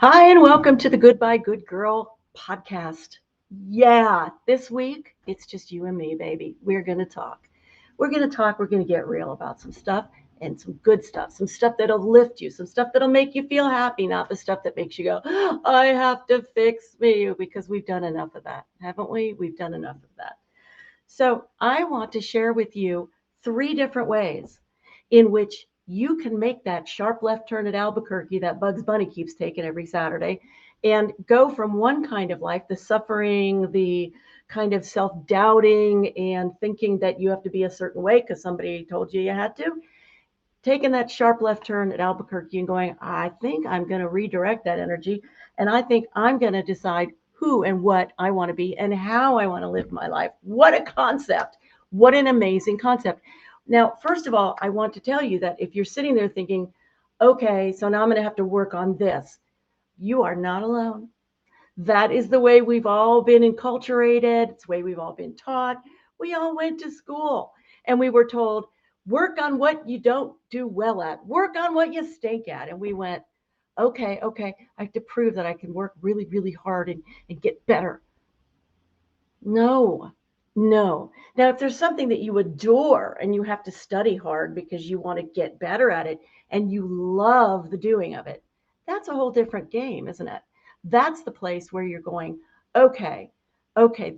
Hi, and welcome to the Goodbye Good Girl podcast. Yeah, this week it's just you and me, baby. We're going to talk. We're going to talk. We're going to get real about some stuff and some good stuff, some stuff that'll lift you, some stuff that'll make you feel happy, not the stuff that makes you go, I have to fix me, because we've done enough of that, haven't we? We've done enough of that. So, I want to share with you three different ways in which you can make that sharp left turn at Albuquerque that Bugs Bunny keeps taking every Saturday and go from one kind of life, the suffering, the kind of self doubting, and thinking that you have to be a certain way because somebody told you you had to, taking that sharp left turn at Albuquerque and going, I think I'm going to redirect that energy. And I think I'm going to decide who and what I want to be and how I want to live my life. What a concept. What an amazing concept. Now, first of all, I want to tell you that if you're sitting there thinking, okay, so now I'm going to have to work on this, you are not alone. That is the way we've all been enculturated. It's the way we've all been taught. We all went to school and we were told, work on what you don't do well at, work on what you stink at. And we went, okay, I have to prove that I can work really, really hard and get better. No, no. Now, if there's something that you adore and you have to study hard because you want to get better at it and you love the doing of it, that's a whole different game, isn't it? That's the place where you're going, okay,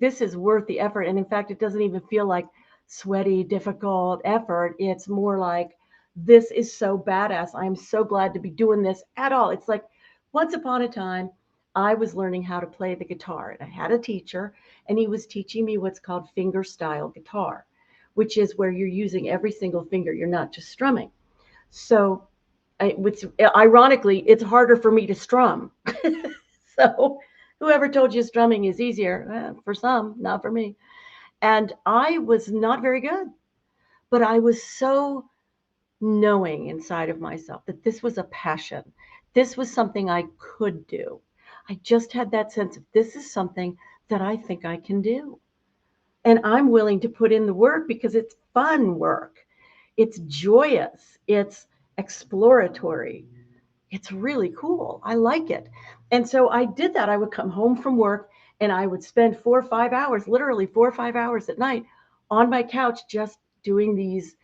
this is worth the effort. And in fact, it doesn't even feel like sweaty, difficult effort. It's more like, this is so badass. I'm so glad to be doing this at all. It's like once upon a time, I was learning how to play the guitar, and I had a teacher and he was teaching me what's called finger style guitar, which is where you're using every single finger. You're not just strumming. So, which ironically, it's harder for me to strum. So, whoever told you strumming is easier, for some, not for me. And I was not very good, but I was so knowing inside of myself that this was a passion. This was something I could do. I just had that sense of this is something that I think I can do. And I'm willing to put in the work because it's fun work. It's joyous. It's exploratory. It's really cool. I like it. And so I did that. I would come home from work and I would spend 4 or 5 hours, literally 4 or 5 hours at night on my couch just doing these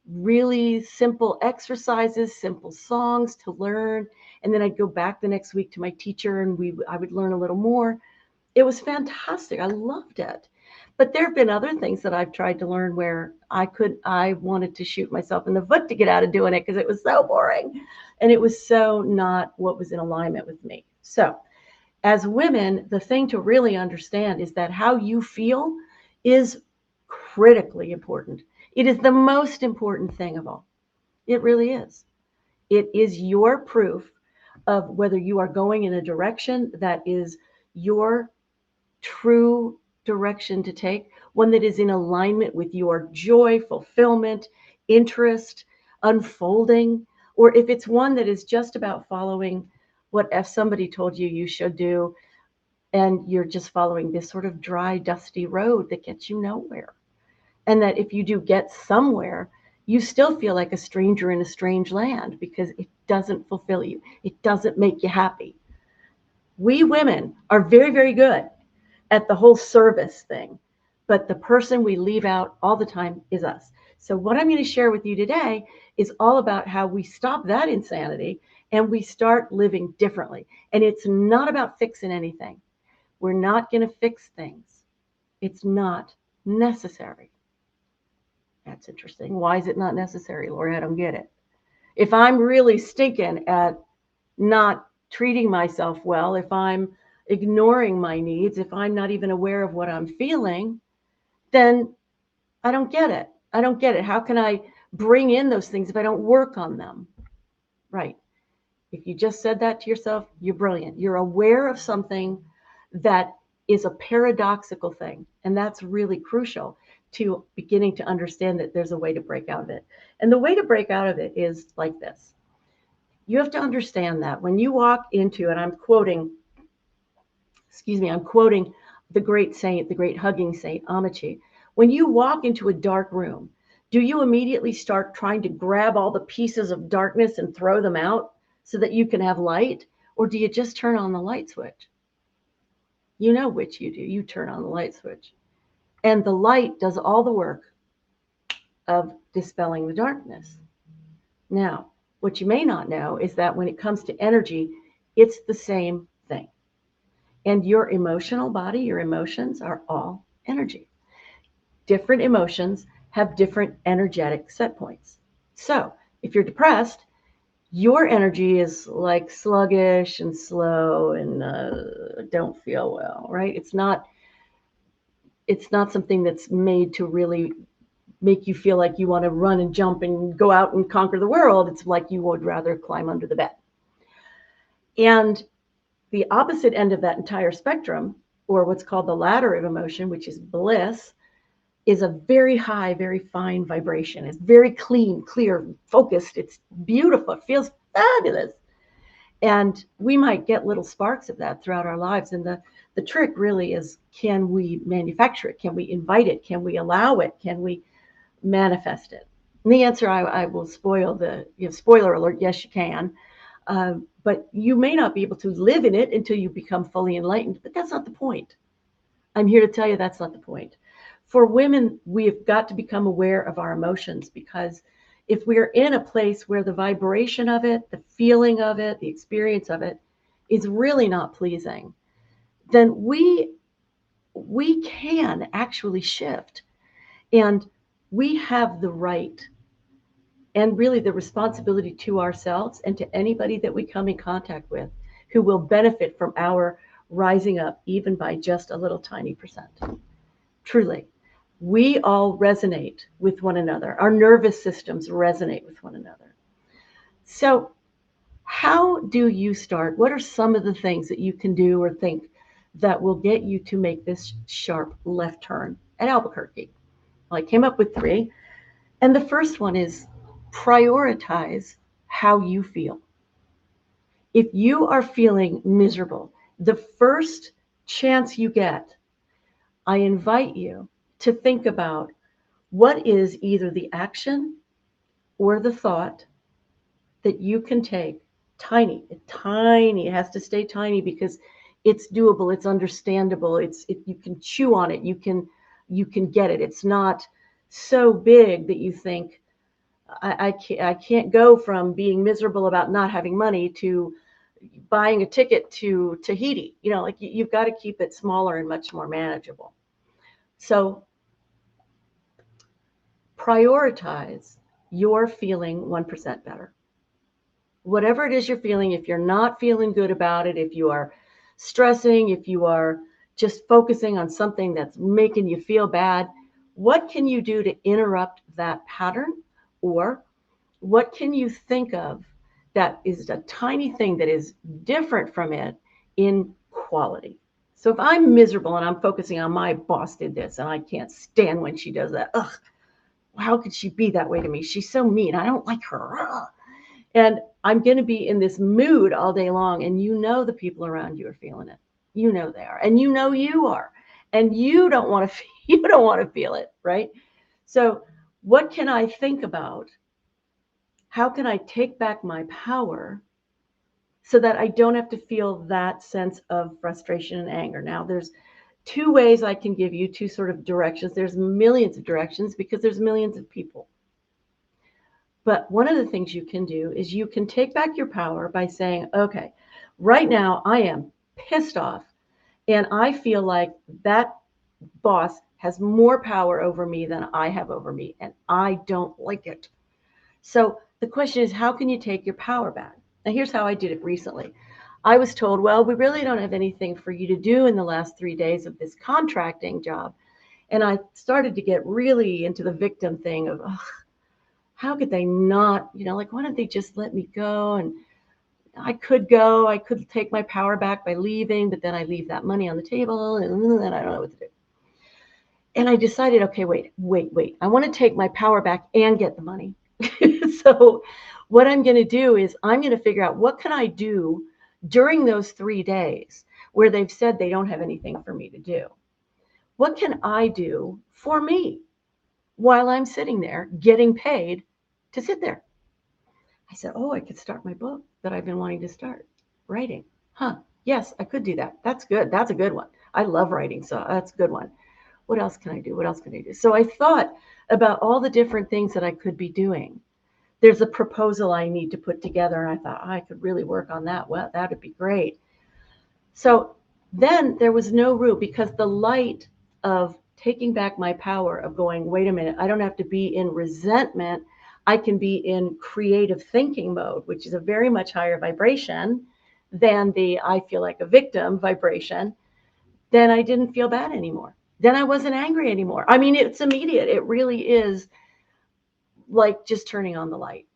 really simple exercises, simple songs to learn. And then I'd go back the next week to my teacher and I would learn a little more. It was fantastic. I loved it. But there have been other things that I've tried to learn where I wanted to shoot myself in the foot to get out of doing it because it was so boring and it was so not what was in alignment with me. So, as women, the thing to really understand is that how you feel is critically important. It is the most important thing of all. It really is. It is your proof of whether you are going in a direction that is your true direction to take, one that is in alignment with your joy, fulfillment, interest, unfolding, or if it's one that is just about following what if somebody told you you should do and you're just following this sort of dry, dusty road that gets you nowhere. And that if you do get somewhere, you still feel like a stranger in a strange land because it doesn't fulfill you. It doesn't make you happy. We women are very, very good at the whole service thing. But the person we leave out all the time is us. So, what I'm going to share with you today is all about how we stop that insanity and we start living differently. And it's not about fixing anything. We're not going to fix things, it's not necessary. That's interesting. Why is it not necessary, Lori? I don't get it. If I'm really stinking at not treating myself well, if I'm ignoring my needs, if I'm not even aware of what I'm feeling, then I don't get it. I don't get it. How can I bring in those things if I don't work on them? Right. If you just said that to yourself, you're brilliant. You're aware of something that is a paradoxical thing. And that's really crucial to beginning to understand that there's a way to break out of it. And the way to break out of it is like this. You have to understand that when you walk into, and I'm quoting the great saint, the great hugging saint, Amici. When you walk into a dark room, do you immediately start trying to grab all the pieces of darkness and throw them out so that you can have light? Or do you just turn on the light switch? You know which you do. You turn on the light switch. And the light does all the work of dispelling the darkness. Now, what you may not know is that when it comes to energy, it's the same thing. And your emotional body, your emotions are all energy. Different emotions have different energetic set points. So if you're depressed, your energy is like sluggish and slow and don't feel well, right? It's not something that's made to really make you feel like you want to run and jump and go out and conquer the world. It's like you would rather climb under the bed. And the opposite end of that entire spectrum, or what's called the ladder of emotion, which is bliss, is a very high, very fine vibration. It's very clean, clear, focused. It's beautiful. It feels fabulous. And we might get little sparks of that throughout our lives. And the trick really is, can we manufacture it? Can we invite it? Can we allow it? Can we manifest it? And the answer, I will spoil spoiler alert, yes, you can. But you may not be able to live in it until you become fully enlightened. But that's not the point. I'm here to tell you that's not the point. For women, we've got to become aware of our emotions, because if we're in a place where the vibration of it, the feeling of it, the experience of it is really not pleasing, then we can actually shift. And we have the right and really the responsibility to ourselves and to anybody that we come in contact with who will benefit from our rising up, even by just a little tiny percent. Truly, we all resonate with one another. Our nervous systems resonate with one another. So, how do you start? What are some of the things that you can do or think that will get you to make this sharp left turn at Albuquerque? Well, I came up with three. And the first one is prioritize how you feel. If you are feeling miserable, the first chance you get, I invite you to think about what is either the action or the thought that you can take. Tiny, tiny. It has to stay tiny because it's doable, it's understandable, you can chew on it, you can get it. It's not so big that you think, I can't go from being miserable about not having money to buying a ticket to Tahiti. Like you've got to keep it smaller and much more manageable. So prioritize your feeling 1% better. Whatever it is you're feeling, if you're not feeling good about it, if you are stressing, if you are just focusing on something that's making you feel bad, what can you do to interrupt that pattern? Or what can you think of that is a tiny thing that is different from it in quality? So if I'm miserable and I'm focusing on my boss did this and I can't stand when she does that, ugh, how could she be that way to me? She's so mean. I don't like her. Ugh. And I'm going to be in this mood all day long. And the people around you are feeling it. They are. And you are. And you don't want to you don't want to feel it, right? So what can I think about? How can I take back my power so that I don't have to feel that sense of frustration and anger? Now, there's two ways I can give you, two sort of directions. There's millions of directions because there's millions of people. But one of the things you can do is you can take back your power by saying, okay, right now I am pissed off and I feel like that boss has more power over me than I have over me, and I don't like it. So the question is, how can you take your power back? Now, here's how I did it recently. I was told, well, we really don't have anything for you to do in the last 3 days of this contracting job. And I started to get really into the victim thing of, how could they not, like, why don't they just let me go? And I could take my power back by leaving, but then I leave that money on the table and then I don't know what to do. And I decided, okay, wait. I want to take my power back and get the money. So what I'm going to do is I'm going to figure out what can I do during those 3 days where they've said they don't have anything for me to do. What can I do for me while I'm sitting there getting paid to sit there? I said, I could start my book that I've been wanting to start, Writing. Huh. Yes, I could do that. That's good. That's a good one. I love writing, so that's a good one. What else can I do? What else can I do? So I thought about all the different things that I could be doing. There's a proposal I need to put together, and I thought, I could really work on that. Well, that would be great. So then there was no room because the light of taking back my power of going, wait a minute, I don't have to be in resentment. I can be in creative thinking mode, which is a very much higher vibration than the I feel like a victim vibration. Then I didn't feel bad anymore. Then I wasn't angry anymore. I mean, it's immediate. It really is like just turning on the light,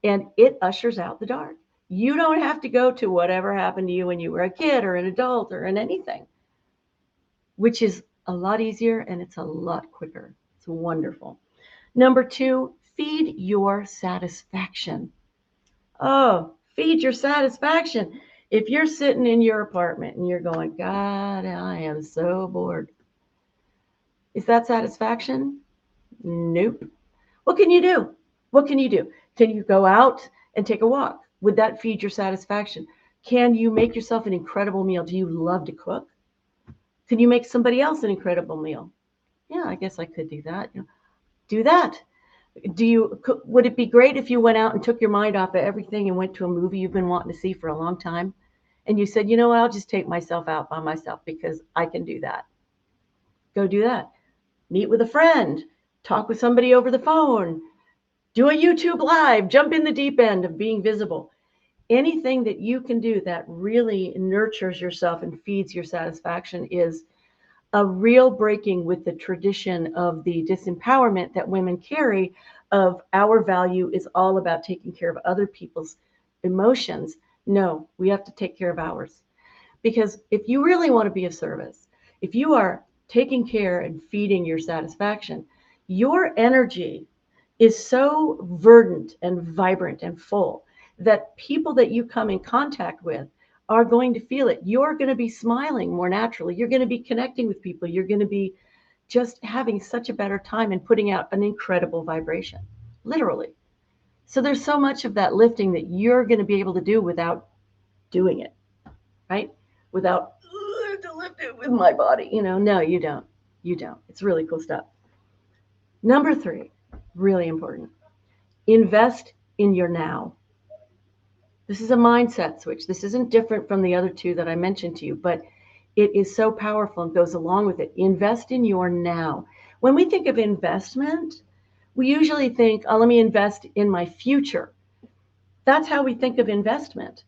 and it ushers out the dark. You don't have to go to whatever happened to you when you were a kid or an adult or in anything, which is a lot easier and it's a lot quicker. It's wonderful. Number two, feed your satisfaction. Oh, feed your satisfaction. If you're sitting in your apartment and you're going, God, I am so bored, is that satisfaction? Nope. What can you do? What can you do? Can you go out and take a walk? Would that feed your satisfaction? Can you make yourself an incredible meal? Do you love to cook? Can you make somebody else an incredible meal? Yeah, I guess I could do that. Do that. Would it be great if you went out and took your mind off of everything and went to a movie you've been wanting to see for a long time? And you said, you know what, I'll just take myself out by myself because I can do that. Go do that. Meet with a friend. Talk with somebody over the phone. Do a YouTube live, jump in the deep end of being visible. Anything that you can do that really nurtures yourself and feeds your satisfaction is a real breaking with the tradition of the disempowerment that women carry of our value is all about taking care of other people's emotions. No, we have to take care of ours. Because if you really want to be of service, if you are taking care and feeding your satisfaction, your energy is so verdant and vibrant and full that people that you come in contact with are going to feel it. You're going to be smiling more naturally. You're going to be connecting with people. You're going to be just having such a better time and putting out an incredible vibration, literally. So there's so much of that lifting that you're going to be able to do without doing it, right? Without to lift it with my body. No, you don't. You don't. It's really cool stuff. Number three, really important. Invest in your now. This is a mindset switch. This isn't different from the other two that I mentioned to you, but it is so powerful and goes along with it. Invest in your now. When we think of investment, we usually think, oh, let me invest in my future. That's how we think of investment.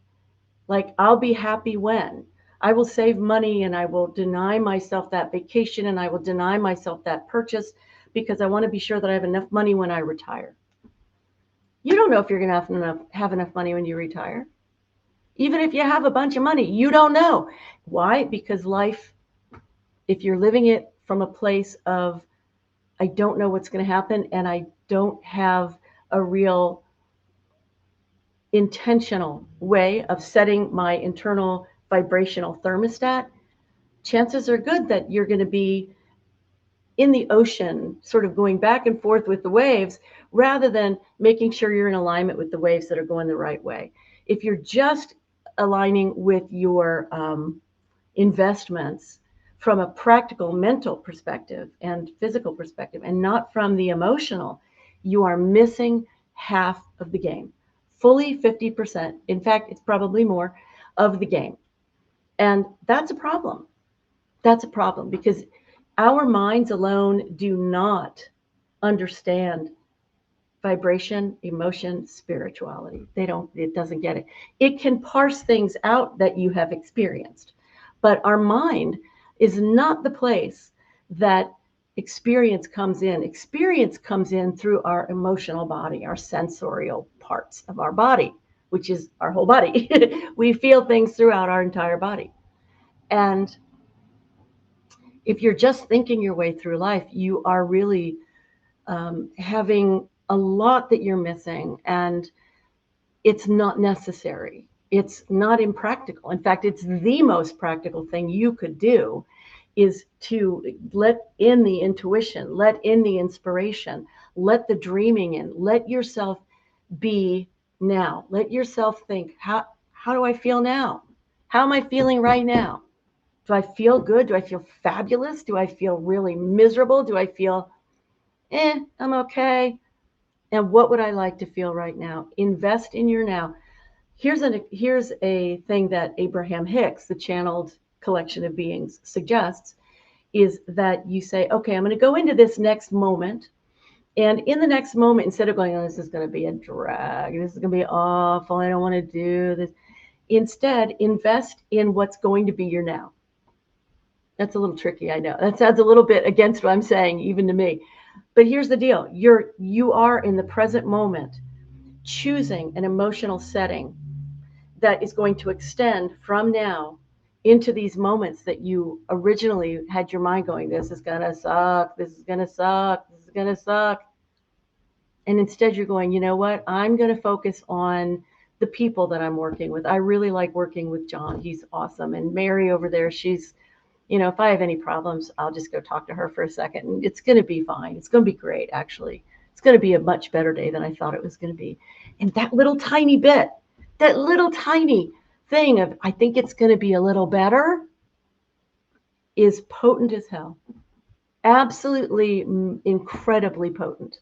Like, I'll be happy when. I will save money and I will deny myself that vacation and I will deny myself that purchase because I want to be sure that I have enough money when I retire. You don't know if you're going to have enough money when you retire. Even if you have a bunch of money, you don't know. Why? Because life, if you're living it from a place of, I don't know what's going to happen and I don't have a real intentional way of setting my internal vibrational thermostat, chances are good that you're going to be in the ocean, sort of going back and forth with the waves, rather than making sure you're in alignment with the waves that are going the right way. If you're just aligning with your investments from a practical mental perspective and physical perspective, and not from the emotional, you are missing half of the game. Fully 50%. In fact, it's probably more of the game. And that's a problem. That's a problem because our minds alone do not understand vibration, emotion, spirituality. It doesn't get it. It can parse things out that you have experienced, but our mind is not the place that experience comes in. Experience comes in through our emotional body, our sensorial parts of our body, which is our whole body. We feel things throughout our entire body. And if you're just thinking your way through life, you are really having a lot that you're missing, and it's not necessary. It's not impractical. In fact, it's the most practical thing you could do is to let in the intuition, let in the inspiration, let the dreaming in, let yourself be now. Let yourself think, how how do I feel now? How am I feeling right now? Do I feel good? Do I feel fabulous? Do I feel really miserable? Do I feel, I'm okay? And what would I like to feel right now? Invest in your now. Here's a thing that Abraham Hicks, the channeled collection of beings, suggests is that you say, okay, I'm going to go into this next moment. And in the next moment, instead of going, oh, this is going to be a drag, this is going to be awful, I don't want to do this. Instead, invest in what's going to be your now. That's a little tricky, I know. That sounds a little bit against what I'm saying, even to me. But here's the deal. You are in the present moment choosing an emotional setting that is going to extend from now into these moments that you originally had your mind going, this is going to suck, this is going to suck, this is going to suck. And instead you're going, you know what? I'm going to focus on the people that I'm working with. I really like working with John. He's awesome. And Mary over there, she's, if I have any problems, I'll just go talk to her for a second. And it's going to be fine. It's going to be great, actually. It's going to be a much better day than I thought it was going to be. And that little tiny bit, that little tiny thing of, I think it's going to be a little better, is potent as hell. Absolutely incredibly potent.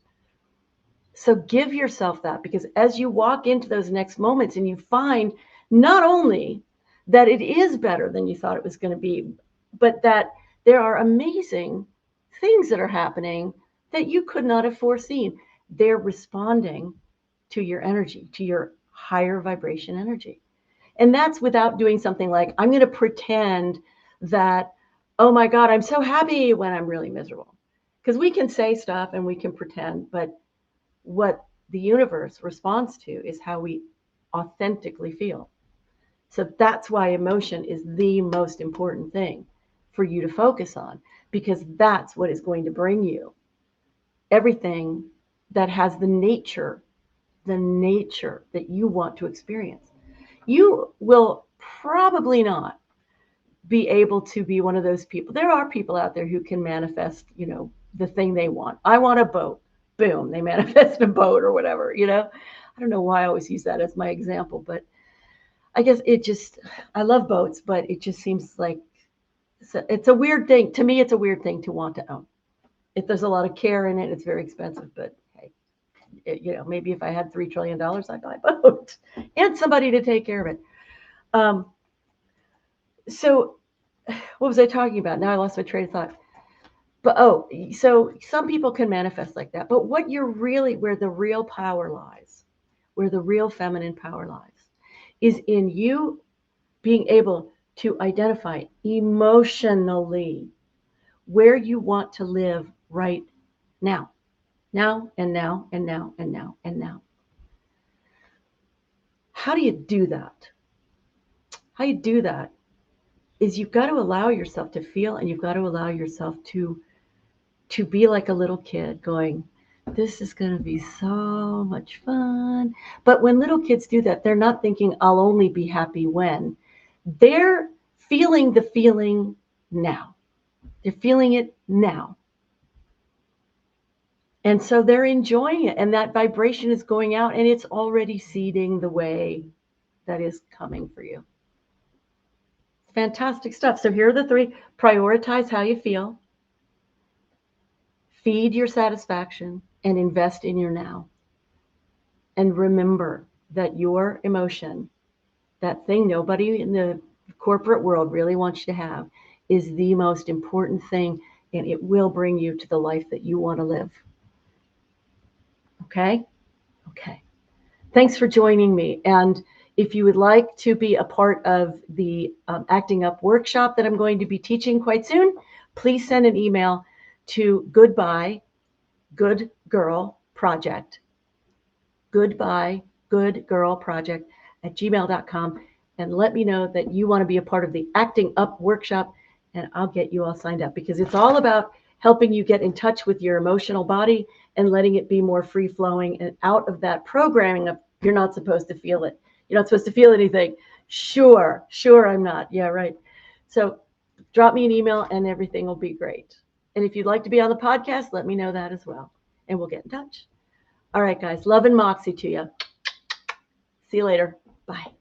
So give yourself that, because as you walk into those next moments and you find not only that it is better than you thought it was going to be, but that there are amazing things that are happening that you could not have foreseen. They're responding to your energy, to your higher vibration energy. And that's without doing something like, I'm going to pretend that, oh my God, I'm so happy when I'm really miserable. Because we can say stuff and we can pretend, but what the universe responds to is how we authentically feel. So that's why emotion is the most important thing for you to focus on, because that's what is going to bring you everything that has the nature that you want to experience. You will probably not be able to be one of those people. There are people out there who can manifest, the thing they want. I want a boat. Boom, they manifest a boat or whatever, I don't know why I always use that as my example, but I guess I love boats, but it just seems like it's a weird thing. To me, it's a weird thing to want to own. If there's a lot of care in it, it's very expensive, but hey, maybe if I had $3 trillion, I'd buy a boat and somebody to take care of it. So what was I talking about? Now I lost my train of thought. But so some people can manifest like that. But where the real power lies, where the real feminine power lies, is in you being able to identify emotionally where you want to live right now. Now and now and now and now and now. How do you do that? How you do that is you've got to allow yourself to feel, and you've got to allow yourself to be like a little kid going, this is going to be so much fun. But when little kids do that, they're not thinking, I'll only be happy when. They're feeling the feeling now. They're feeling it now. And so they're enjoying it. And that vibration is going out, and it's already seeding the way that is coming for you. Fantastic stuff. So here are the 3. Prioritize how you feel. Feed your satisfaction and invest in your now. And remember that your emotion, that thing nobody in the corporate world really wants you to have, is the most important thing, and it will bring you to the life that you want to live. Okay? Okay. Thanks for joining me. And if you would like to be a part of the Acting Up workshop that I'm going to be teaching quite soon, please send an email to goodbye, good girl project, goodbye, good girl project @gmail.com, and let me know that you want to be a part of the Acting Up workshop, and I'll get you all signed up, because it's all about helping you get in touch with your emotional body and letting it be more free flowing and out of that programming of you're not supposed to feel it. You're not supposed to feel anything. Sure, I'm not. Yeah, right. So drop me an email and everything will be great. And if you'd like to be on the podcast, let me know that as well, and we'll get in touch. All right, guys. Love and moxie to you. See you later. Bye.